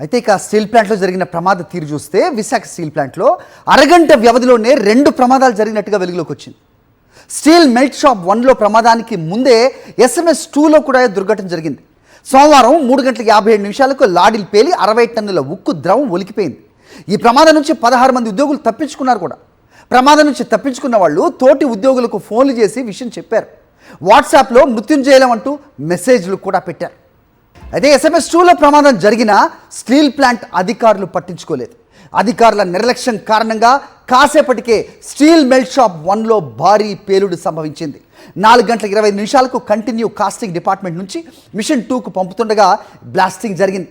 అయితే ఇక స్టీల్ ప్లాంట్లో జరిగిన ప్రమాద తీరు చూస్తే విశాఖ స్టీల్ ప్లాంట్లో అరగంట వ్యవధిలోనే 2 ప్రమాదాలు జరిగినట్టుగా వెలుగులోకి వచ్చింది. స్టీల్ మెల్ట్ షాప్ 1లో ప్రమాదానికి ముందే SMS 2లో కూడా దుర్ఘటన జరిగింది. సోమవారం 3:57 లాడీలు పేలి 60 టన్నుల ఉక్కు ద్రవం ఒలికిపోయింది. ఈ ప్రమాదం నుంచి 16 మంది ఉద్యోగులు తప్పించుకున్నారు కూడా. ప్రమాదం నుంచి తప్పించుకున్న వాళ్ళు తోటి ఉద్యోగులకు ఫోన్లు చేసి విషయం చెప్పారు. వాట్సాప్లో మృత్యుంజయం అంటూ మెసేజ్లు కూడా పెట్టారు. అయితే SMS 2లో ప్రమాదం జరిగినా స్టీల్ ప్లాంట్ అధికారులు పట్టించుకోలేదు. అధికారుల నిర్లక్ష్యం కారణంగా కాసేపటికే స్టీల్ మెల్ట్ షాప్ 1లో భారీ పేలుడు సంభవించింది. 4:20 కంటిన్యూ కాస్టింగ్ డిపార్ట్మెంట్ నుంచి మిషన్ 2కు పంపుతుండగా బ్లాస్టింగ్ జరిగింది.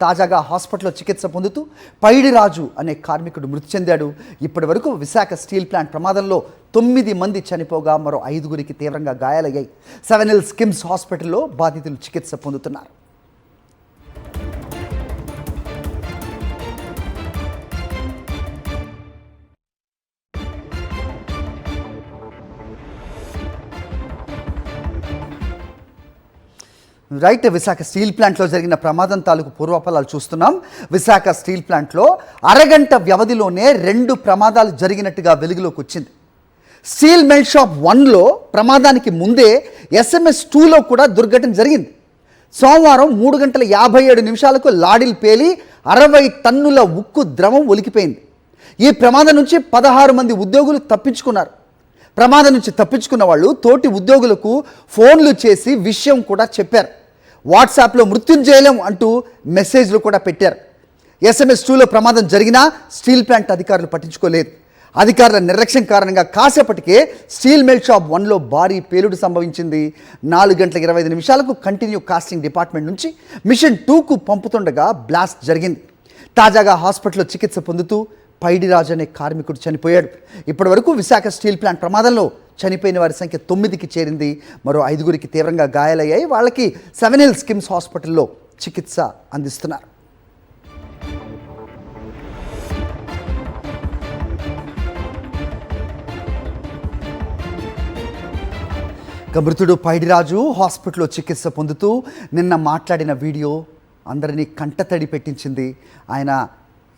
తాజాగా హాస్పిటల్లో చికిత్స పొందుతూ పైడిరాజు అనే కార్మికుడు మృతి చెందాడు. ఇప్పటి వరకు విశాఖ స్టీల్ ప్లాంట్ ప్రమాదంలో 9 మంది చనిపోగా మరో 5గురికి తీవ్రంగా గాయాలయ్యాయి. 7 Hills కిమ్స్ హాస్పిటల్లో బాధితులు చికిత్స పొందుతున్నారు. రైట్, విశాఖ స్టీల్ ప్లాంట్లో జరిగిన ప్రమాదం తాలూకు పూర్వాపరాలు చూస్తున్నాం. విశాఖ స్టీల్ ప్లాంట్లో అరగంట వ్యవధిలోనే 2 ప్రమాదాలు జరిగినట్టుగా వెలుగులోకి వచ్చింది. స్టీల్ మెల్ట్ షాప్ 1లో ప్రమాదానికి ముందే SMS 2లో కూడా దుర్ఘటన జరిగింది. సోమవారం 3:57 లాడీలు పేలి 60 టన్నుల ఉక్కు ద్రవం ఒలికిపోయింది. ఈ ప్రమాదం నుంచి 16 మంది ఉద్యోగులు తప్పించుకున్నారు. ప్రమాదం నుంచి తప్పించుకున్న వాళ్ళు తోటి ఉద్యోగులకు ఫోన్లు చేసి విషయం కూడా చెప్పారు. వాట్సాప్లో మృత్యుంజయం అంటూ మెసేజ్లు కూడా పెట్టారు. SMS 2లో ప్రమాదం జరిగినా స్టీల్ ప్లాంట్ అధికారులు పట్టించుకోలేదు. అధికారుల నిర్లక్ష్యం కారణంగా కాసేపటికే స్టీల్ మెల్ట్ షాప్ 1లో భారీ పేలుడు సంభవించింది. 4:25 కంటిన్యూ కాస్టింగ్ డిపార్ట్మెంట్ నుంచి మిషన్ 2కు పంపుతుండగా బ్లాస్ట్ జరిగింది. తాజాగా హాస్పిటల్లో చికిత్స పొందుతూ పైడిరాజు అనే కార్మికుడు చనిపోయాడు. ఇప్పటి వరకు విశాఖ స్టీల్ ప్లాంట్ ప్రమాదంలో చనిపోయిన వారి సంఖ్య 9కి చేరింది. మరో 5గురికి తీవ్రంగా గాయాలయ్యాయి. వాళ్ళకి 7 Hills కిమ్స్ హాస్పిటల్లో చికిత్స అందిస్తున్నారు. మృతుడు పైడిరాజు హాస్పిటల్లో చికిత్స పొందుతూ నిన్న మాట్లాడిన వీడియో అందరినీ కంటతడి పెట్టించింది. ఆయన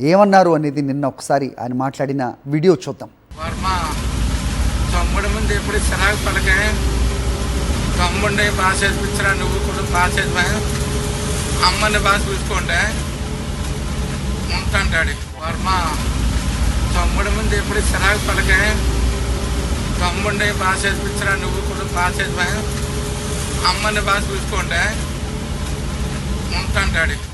ఏమన్నారు అనేది నిన్న ఒకసారి ఆయన మాట్లాడిన వీడియో చూద్దాం. తమ్ముడి ముందు ఎప్పుడు చిరాకు పడకే, తమ్ముడిని బాగా చేసిపించరా, నువ్వు కూడా బాగా చేసిపా, అమ్మని బాగా చూసుకుంటే ఉంటాంటాడు. వర్మ తమ్ముడి ముందు ఎప్పుడు చిరాకు పడకే, తమ్ముడిని బాగా చేసిపించరా, నువ్వు కూడా బాగా చేసిపా, అమ్మని బాగా చూసుకుంటే ఉంటాంటాడు.